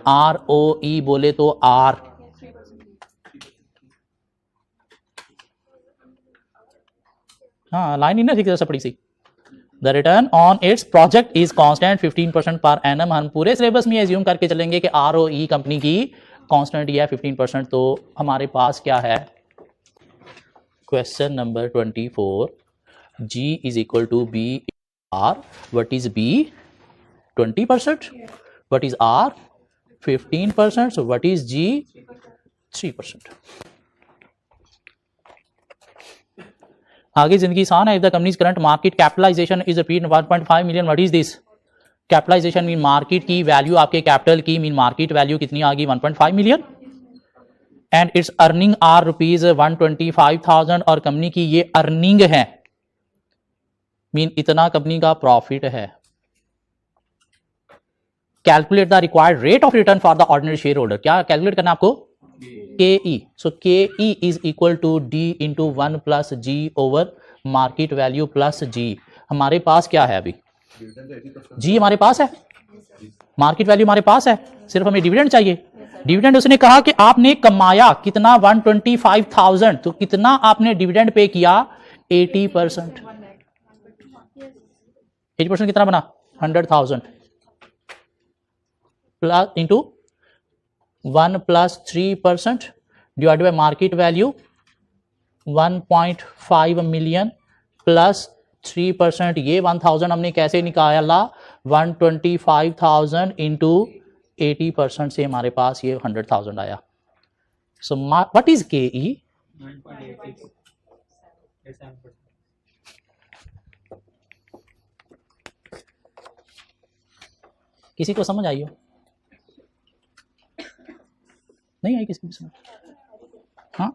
ROE बोले तो R, हाँ लाइन ही ना ठीक से पड़ी सी। The return on its project is constant 15% per annum. हम पूरे सिलेबस में एज्यूम करके चलेंगे कि ROE कंपनी की कांस्टेंट ही है 15%। तो हमारे पास क्या है, question number 24, G is equal to B R. What is B? 20%. What is R? 15%. So what is G? 3%. आगे जिंदगी आसान है। If the company's current market capitalization is rupees 1.5 million, what is this? Capitalisation mean market की वैल्यू, आपके capital की mean market value कितनी आ गई 1.5 million, and its earning are rupees 125,000, और कंपनी की ये अर्निंग है मीन इतना कंपनी का प्रॉफिट है। Calculate the required rate of return for the ordinary share holder. क्या कैलकुलेट करना आपको? KE। So KE is equal to D into 1 plus G over market value plus G। हमारे पास क्या है अभी? G हमारे पास है, मार्केट वैल्यू हमारे पास है, सिर्फ हमें डिविडेंड चाहिए। डिविडेंड उसने कहा कि आपने कमाया कितना 125,000, तो कितना आपने डिविडेंड पे किया 80%। 80% कितना बना 100,000 plus into 1 plus 3% divide by market value 1.5 million plus 3%। ये 1000 हमने कैसे निकाला? 125,000 इंटू 80% से हमारे पास ये 100,000 आया। सो व्हाट इज KE? 9.86। किसी को समझ आई हो? नहीं आई किसी को समझ? हाँ,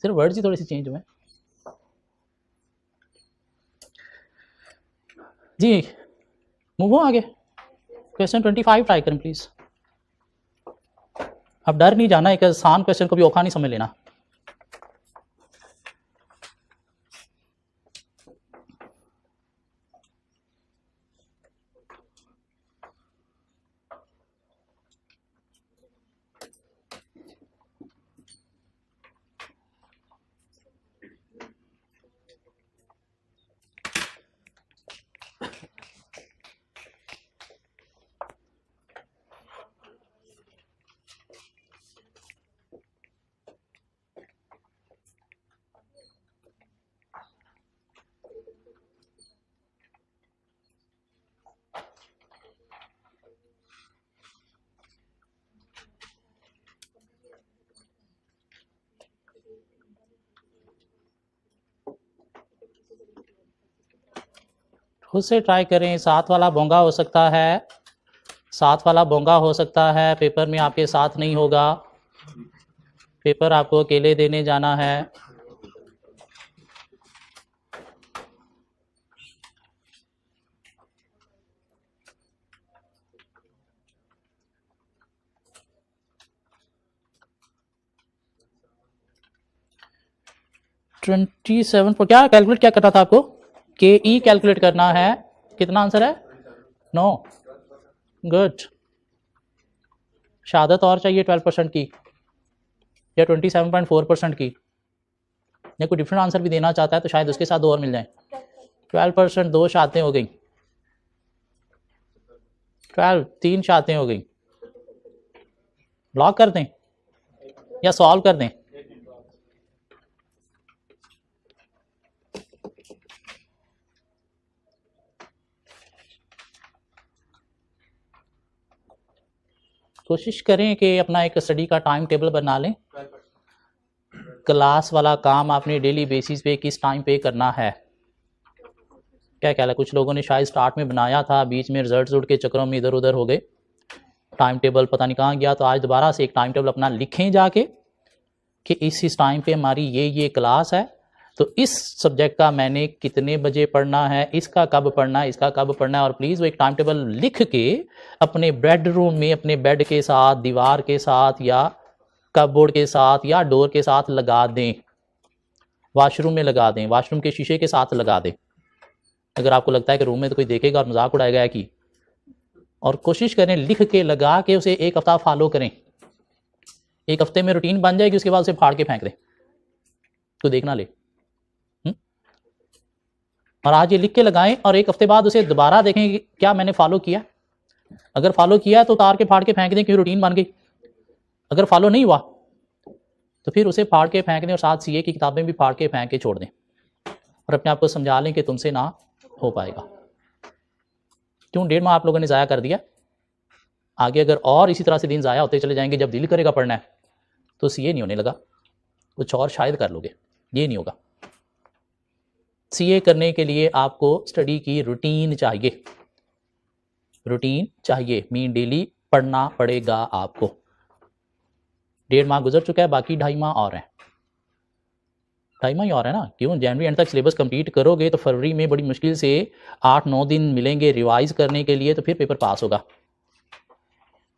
सिर्फ वर्ड्स ही थोड़े से चेंज हुए जी। मूव हो आगे, क्वेश्चन 25 ट्राई करें प्लीज। अब डर नहीं जाना, एक आसान क्वेश्चन को भी औखा नहीं समझ लेना। खुद से ट्राई करें। 7 वाला बोंगा हो सकता है, 7 वाला बोंगा हो सकता है, पेपर में आपके साथ नहीं होगा, पेपर आपको अकेले देने जाना है। (27) पर क्या कैलकुलेट क्या करना था आपको? KE कैलकुलेट करना है। कितना आंसर है? 9। गुड। शहादत और चाहिए 12% की या 27.4% की, या कोई डिफरेंट आंसर भी देना चाहता है तो शायद उसके साथ 2 और मिल जाए। 12%, 2 शहादतें हो गई, 3 शहादतें हो गई। लॉक कर दें या सॉल्व कर दें? कोशिश करें कि अपना एक स्टडी का टाइम टेबल बना लें। क्लास वाला काम आपने डेली बेसिस पे किस टाइम पे करना है। क्या ख्याल है? कुछ लोगों ने शायद स्टार्ट में बनाया था, बीच में रिजल्ट उठ के चक्करों में इधर उधर हो गए, टाइम टेबल पता नहीं कहाँ गया। तो आज दोबारा से एक टाइम टेबल अपना लिखें जाके कि इस टाइम पे हमारी ये क्लास है, तो इस सब्जेक्ट का मैंने कितने बजे पढ़ना है, इसका कब पढ़ना है, इसका कब पढ़ना है। और प्लीज़ वो एक टाइम टेबल लिख के अपने बेडरूम में, अपने बेड के साथ, दीवार के साथ, या कपबोर्ड के साथ, या डोर के साथ लगा दें, वॉशरूम में लगा दें, वॉशरूम के शीशे के साथ लगा दें। अगर आपको लगता है कि रूम में तो कोई देखेगा और मजाक उड़ाएगा है कि, और कोशिश करें लिख के लगा के उसे एक हफ्ता फॉलो करें। एक हफ्ते में रूटीन बन जाएगी, उसके बाद उसे फाड़ के फेंक दें, तो देखना ले। और आज ये लिख के लगाएं और एक हफ्ते बाद उसे दोबारा देखें कि क्या मैंने फॉलो किया। अगर फॉलो किया है तो उतार के फाड़ के फेंक दें, क्योंकि रूटीन बन गई। अगर फॉलो नहीं हुआ तो फिर उसे फाड़ के फेंक दें, और साथ सीए की किताबें भी फाड़ के फेंक के छोड़ दें, और अपने आप को समझा लें कि तुमसे ना हो पाएगा। क्यों 1.5 माह आप लोगों ने ज़ाया कर दिया। आगे अगर और इसी तरह से दिन ज़ाया होते चले जाएंगे, जब दिल करेगा पढ़ना है तो सीए नहीं होने लगा, कुछ और शायद कर लोगे, ये नहीं होगा। सीए करने के लिए आपको स्टडी की रूटीन चाहिए, रूटीन चाहिए, मीन डेली पढ़ना पड़ेगा आपको। 1.5 माह गुजर चुका है, बाकी 2.5 माह और हैं, 2.5 माह ही और है ना। क्यों? जनवरी एंड तक सिलेबस कंप्लीट करोगे तो फरवरी में बड़ी मुश्किल से 8-9 दिन मिलेंगे रिवाइज करने के लिए, तो फिर पेपर पास होगा।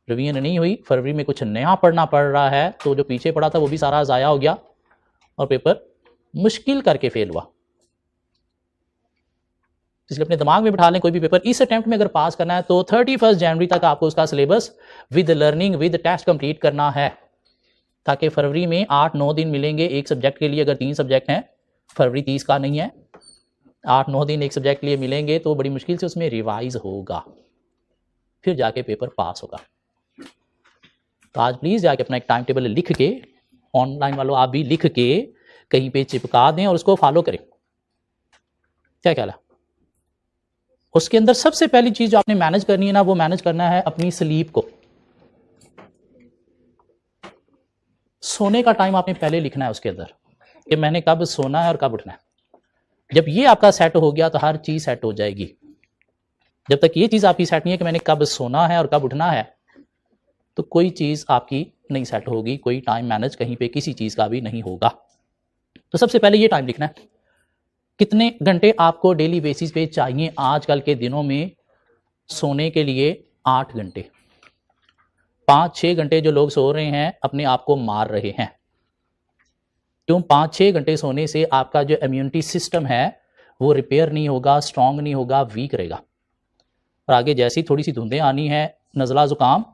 रिवीजन नहीं हुई, फरवरी में कुछ नया पढ़ना पड़ रहा है, तो जो पीछे पड़ा था वो भी सारा ज़ाया हो गया और पेपर मुश्किल करके फेल हुआ। इसलिए अपने दिमाग में बिठा लें, कोई भी पेपर इस अटेम्प्ट में अगर पास करना है तो 31 जनवरी तक आपको उसका syllabus with learning with test complete करना है, ताकि फरवरी में 8-9 दिन मिलेंगे एक सब्जेक्ट के लिए। अगर 3 सब्जेक्ट हैं, फरवरी 30 का नहीं है, 8-9 दिन एक सब्जेक्ट के लिए मिलेंगे, तो बड़ी मुश्किल से उसमें रिवाइज होगा, फिर जाके पेपर पास होगा। तो आज प्लीज़ जाके अपना एक टाइम टेबल लिख के, ऑनलाइन वालों आप भी लिख के कहीं पे चिपका दें और उसको फॉलो करें। क्या ख्याल है? उसके अंदर सबसे पहली चीज़ जो आपने मैनेज करनी है ना, वो मैनेज करना है अपनी स्लीप को। सोने का टाइम आपने पहले लिखना है उसके अंदर, कि मैंने कब सोना है और कब उठना है। जब ये आपका सेट हो गया तो हर चीज़ सेट हो जाएगी। जब तक ये चीज़ आपकी सेट नहीं है कि मैंने कब सोना है और कब उठना है, तो कोई चीज़ आपकी नहीं सेट होगी, कोई टाइम मैनेज कहीं पे किसी चीज़ का भी नहीं होगा। तो सबसे पहले ये टाइम लिखना है, कितने घंटे आपको डेली बेसिस पे चाहिए। आजकल के दिनों में सोने के लिए 8 घंटे, 5-6 घंटे जो लोग सो रहे हैं अपने आप को मार रहे हैं। क्यों? 5-6 घंटे सोने से आपका जो इम्यूनिटी सिस्टम है वो रिपेयर नहीं होगा, स्ट्रांग नहीं होगा, वीक रहेगा। और आगे जैसी थोड़ी सी धुंधें आनी है, नज़ला ज़ुकाम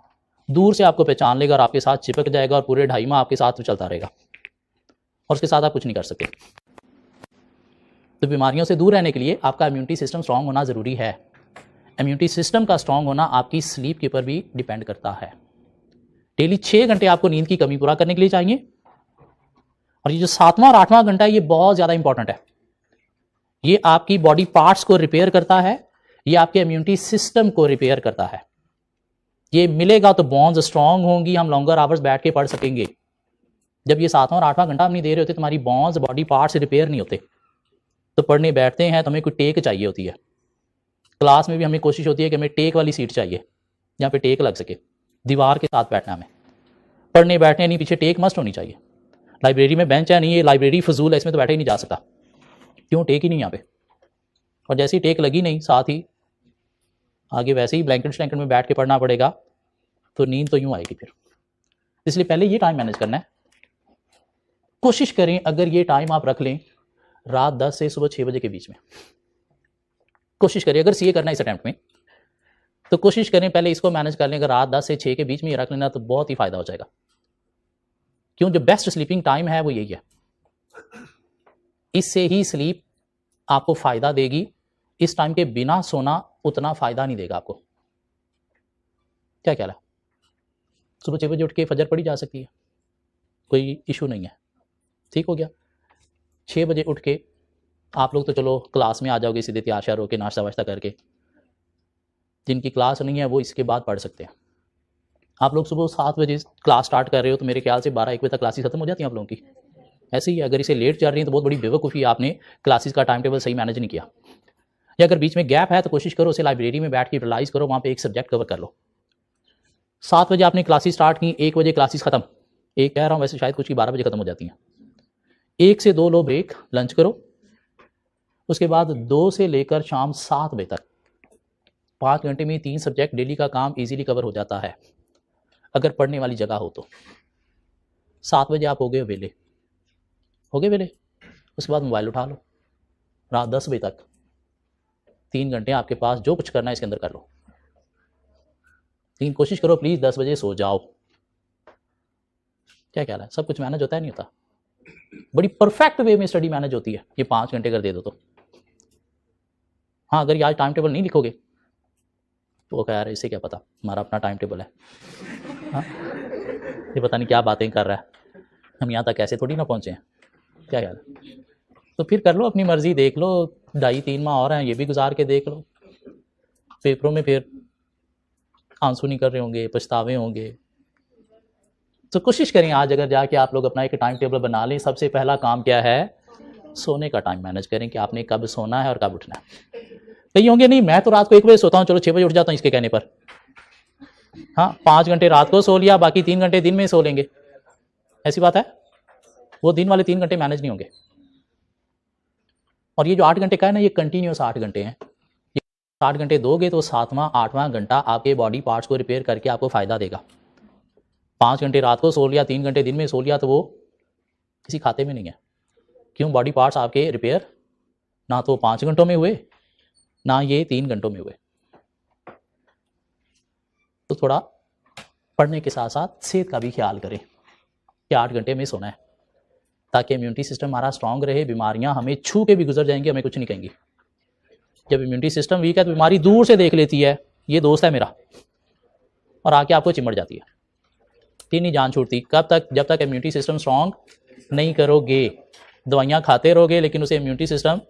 दूर से आपको पहचान लेगा और आपके साथ चिपक जाएगा, और पूरे 2.5 माह आपके साथ चलता रहेगा, और उसके साथ आप कुछ नहीं कर सकते। तो बीमारियों से दूर रहने के लिए आपका इम्यूनिटी सिस्टम स्ट्रांग होना ज़रूरी है। इम्यूनिटी सिस्टम का स्ट्रांग होना आपकी स्लीप के ऊपर भी डिपेंड करता है। डेली 6 घंटे आपको नींद की कमी पूरा करने के लिए चाहिए। और ये जो 7वां और 8वां घंटा है, ये बहुत ज़्यादा इंपॉर्टेंट है। ये आपकी बॉडी पार्ट्स को रिपेयर करता है, ये आपके इम्यूनिटी सिस्टम को रिपेयर करता है। ये मिलेगा तो बॉन्ड्स स्ट्रांग होंगी, हम लॉन्गर आवर्स बैठ के पढ़ सकेंगे। जब ये 7वां और 8वां घंटा हम नहीं दे रहे होते, तुम्हारी बॉन्ड्स, बॉडी पार्ट्स रिपेयर नहीं होते, तो पढ़ने बैठते हैं तो हमें कोई टेक चाहिए होती है। क्लास में भी हमें कोशिश होती है कि हमें टेक वाली सीट चाहिए, जहाँ पे टेक लग सके, दीवार के साथ बैठना। हमें पढ़ने बैठने नहीं, पीछे टेक मस्ट होनी चाहिए। लाइब्रेरी में बेंच है नहीं, ये लाइब्रेरी फजूल है, इसमें तो बैठे ही नहीं जा सकता। क्यों? टेक ही नहीं यहाँ पे। और जैसी टेक लगी नहीं, साथ ही आगे वैसे ही ब्लैंकेट में बैठ के पढ़ना पड़ेगा, तो नींद तो यूँ आएगी फिर। इसलिए पहले ये टाइम मैनेज करना है। कोशिश करें अगर ये टाइम आप रख लें रात 10 से सुबह 6 बजे के बीच में, कोशिश करें। अगर सीए करना है इस अटेम्प्ट में तो कोशिश करें पहले इसको मैनेज कर लें। अगर रात 10 से 6 के बीच में ये रख लेना तो बहुत ही फायदा हो जाएगा। क्यों? जो बेस्ट स्लीपिंग टाइम है वो यही है। इससे ही स्लीप आपको फायदा देगी। इस टाइम के बिना सोना उतना फायदा नहीं देगा आपको। क्या ख्याल है? सुबह 6 बजे उठ के फजर पढ़ी जा सकती है, कोई इशू नहीं है। ठीक हो गया। 6 बजे उठ के आप लोग तो चलो क्लास में आ जाओगे सीधे तैयार श्यार होकर, नाश्ता वाश्ता करके। जिनकी क्लास नहीं है वो इसके बाद पढ़ सकते हैं। आप लोग सुबह 7 बजे क्लास स्टार्ट कर रहे हो तो मेरे ख्याल से 12-1 बजे तक क्लासेस खत्म हो जाती हैं आप लोगों की। ऐसे ही अगर इसे लेट चल रही है तो बहुत बड़ी बेवकूफ़ी है, आपने क्लासेस का टाइम टेबल सही मैनेज नहीं किया। या अगर बीच में गैप है तो कोशिश करो उसे लाइब्रेरी में बैठ के यूटिलाइज करो, वहाँ पे एक सब्जेक्ट कवर कर लो। 7 बजे आपने क्लासेस स्टार्ट की, 1 बजे क्लासेस ख़त्म, एक कह रहा हूँ वैसे शायद कुछ की 12 बजे ख़त्म हो जाती हैं। 1 से 2 लो ब्रेक, लंच करो, उसके बाद 2 से लेकर शाम 7 बजे तक 5 घंटे में 3 सब्जेक्ट डेली का काम इजीली कवर हो जाता है अगर पढ़ने वाली जगह हो तो। 7 बजे आप हो गए वेले, उसके बाद मोबाइल उठा लो, रात 10 बजे तक 3 घंटे आपके पास, जो कुछ करना है इसके अंदर कर लो। 3 कोशिश करो प्लीज़ 10 बजे सो जाओ। क्या ख्याल है? सब कुछ मैनेज होता है नहीं होता? बड़ी परफेक्ट वे में स्टडी मैनेज होती है ये 5 घंटे कर दे दो तो। हाँ, अगर ये आज टाइम टेबल नहीं लिखोगे तो क्या यार इसे क्या पता, हमारा अपना टाइम टेबल है। हाँ, ये पता नहीं क्या बातें कर रहा है, हम यहाँ तक ऐसे थोड़ी ना पहुँचे हैं। क्या ख्याल है? तो फिर कर लो अपनी मर्जी, देख लो 2.5-3 माह और हैं, ये भी गुजार के देख लो। पेपरों में फिर आंसू नहीं कर रहे होंगे, पछतावे होंगे। तो कोशिश करें आज अगर जाके आप लोग अपना एक टाइम टेबल बना लें। सबसे पहला काम क्या है, सोने का टाइम मैनेज करें कि आपने कब सोना है और कब उठना है। कहीं होंगे नहीं मैं तो रात को 1 बजे सोता हूँ, चलो 6 बजे उठ जाता हूँ इसके कहने पर। हाँ, 5 घंटे रात को सो लिया, बाकी 3 घंटे दिन में सो लेंगे, ऐसी बात है? वो दिन वाले 3 घंटे मैनेज नहीं होंगे। और ये जो 8 घंटे का है ना, ये कंटिन्यूस 8 घंटे हैं। ये 8 घंटे दोगे तो 7वां 8वां घंटा आपके बॉडी पार्ट्स को रिपेयर करके आपको फ़ायदा देगा। 5 घंटे रात को सो लिया, 3 घंटे दिन में सो लिया तो वो किसी खाते में नहीं है। क्यों? बॉडी पार्ट्स आपके रिपेयर ना तो 5 घंटों में हुए ना ये 3 घंटों में हुए। तो थोड़ा पढ़ने के साथ साथ सेहत का भी ख्याल करें कि 8 घंटे में सोना है ताकि इम्यूनिटी सिस्टम हमारा स्ट्रांग रहे। बीमारियां हमें छू के भी गुजर जाएंगी, हमें कुछ नहीं कहेंगी। जब इम्यूनिटी सिस्टम वीक है तो बीमारी दूर से देख लेती है, ये दोस्त है मेरा, और आके आपको चिमड़ जाती है। फिर नहीं जान छूटती। कब तक? जब तक इम्यूनिटी सिस्टम स्ट्रांग नहीं करोगे। दवाइयाँ खाते रहोगे लेकिन उसे इम्यूनिटी सिस्टम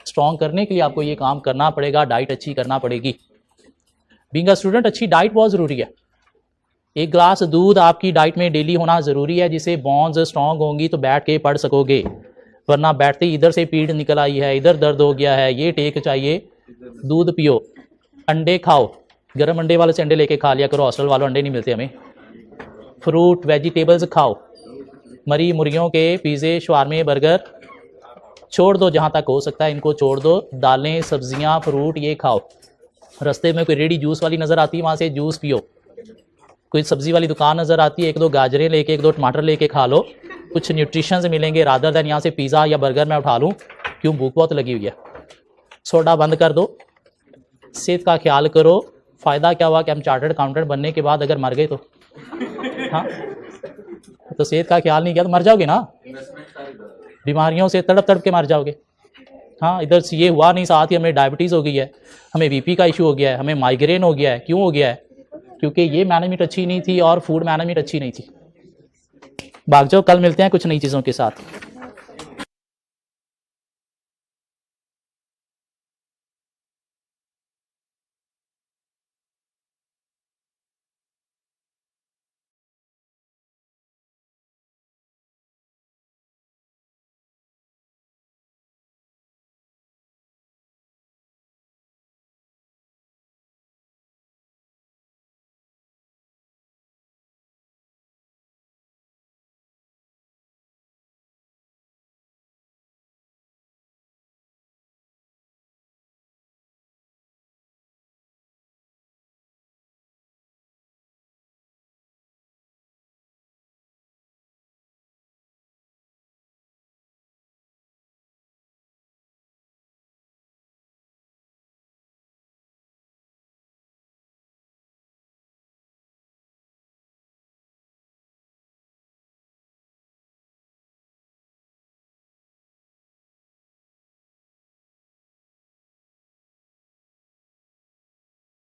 स्ट्रांग करने के लिए आपको ये काम करना पड़ेगा, डाइट अच्छी करना पड़ेगी। बीइंग अ स्टूडेंट अच्छी डाइट बहुत ज़रूरी है। 1 गिलास दूध आपकी डाइट में डेली होना ज़रूरी है, जिससे बॉन्स स्ट्रांग होंगी तो बैठ के पढ़ सकोगे। वरना बैठते ही इधर से पीड़ निकल आई है, इधर दर्द हो गया है, ये टेक चाहिए। दूध पियो, अंडे खाओ, गर्म अंडे वाले से अंडे लेके खा लिया करो, हॉस्टल वालों अंडे नहीं मिलते हमें। फ्रूट वेजिटेबल्स खाओ, मरी मुर्गियों के पिज़्ज़े शवारमे बर्गर छोड़ दो, जहाँ तक हो सकता है इनको छोड़ दो। दालें सब्जियाँ फ्रूट ये खाओ। रास्ते में कोई रेडी जूस वाली नज़र आती है, वहाँ से जूस पियो। कोई सब्ज़ी वाली दुकान नज़र आती है, 1-2 गाजरें लेके 1-2 टमाटर लेके खा लो, कुछ न्यूट्रिशंस मिलेंगे रादर दैन यहाँ से पिज़्ज़ा या बर्गर मैं उठा लूँ। क्यों? भूख बहुत लगी हुई है। सोडा बंद कर दो, सेहत का ख्याल करो। फ़ायदा क्या हुआ कि हम चार्टर्ड अकाउंटेंट बनने के बाद अगर मर गए तो हाँ, तो सेहत का ख्याल नहीं किया तो मर जाओगे ना, बीमारियों से तड़प तड़प के मर जाओगे। हाँ, इधर से ये हुआ नहीं, साथ ही हमें डायबिटीज़ हो गई है, हमें बीपी का इशू हो गया है, हमें माइग्रेन हो गया है। क्यों हो गया है? क्योंकि ये मैनेजमेंट अच्छी नहीं थी और फूड मैनेजमेंट अच्छी नहीं थी। भाग जाओ, कल मिलते हैं कुछ नई चीज़ों के साथ।